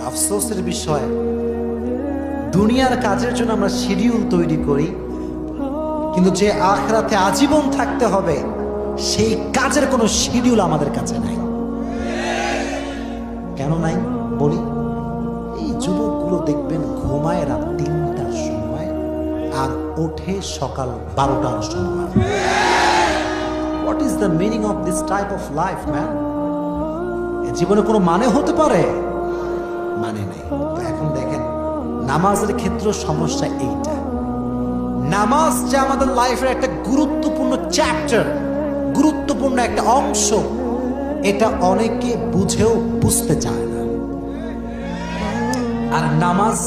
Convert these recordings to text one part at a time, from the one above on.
আফসোসের বিষয়, দুনিয়ার কাজের জন্য আমরা শিডিউল তৈরি করি, কিন্তু যে আখিরাতে আজীবন থাকতে হবে সেই কাজের কোনো শিডিউল আমাদের কাছে নাই। কেন নাই বলি, এই যুবকগুলো দেখবেন ঘুমায় রাত 3টার সময় আর ওঠে সকাল 12টার সময়। What is the meaning of this type of life man? জীবনে কোনো মানে হতে পারে? মানে নেই। তো এখন দেখেন, নামাজের ক্ষেত্রে সমস্যা এইটা। নামাজ যে আমাদের লাইফের একটা গুরুত্বপূর্ণ চ্যাপ্টার, গুরুত্বপূর্ণ একটা অংশ, এটা অনেকে বুঝেও বুঝতে চায় না। আর নামাজ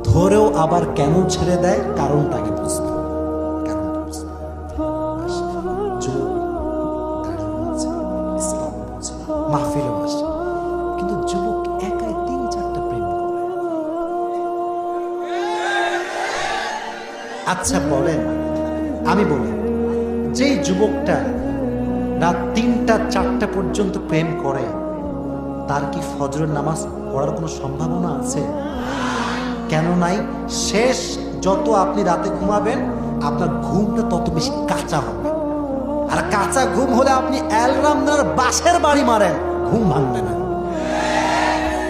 ধরেও আবার কেন ছেড়ে দেয়, কারণটাকে বুঝতে হবে। কারণটা বুঝতে হবে। যুবক দাঁড়িয়ে আছে, ইসলাম বোঝে, মাহফিলে বসে, কিন্তু যুবক একাই 3-4টা প্রেম করে। আচ্ছা বলেন, আমি বলি, যেই যুবকটা রাত 3টা-4টা পর্যন্ত প্রেম করে, তার কি ফজরের নামাজ পড়ার কোনো সম্ভাবনা আছে? কেন নাই? শেষ যত আপনি রাতে ঘুমাবেন, আপনার ঘুমটা তত বেশি কাঁচা হবে। আর কাঁচা ঘুম হলে আপনি অ্যালার্ম বাসের বাড়ি মারেন, ঘুম ভাঙবে না।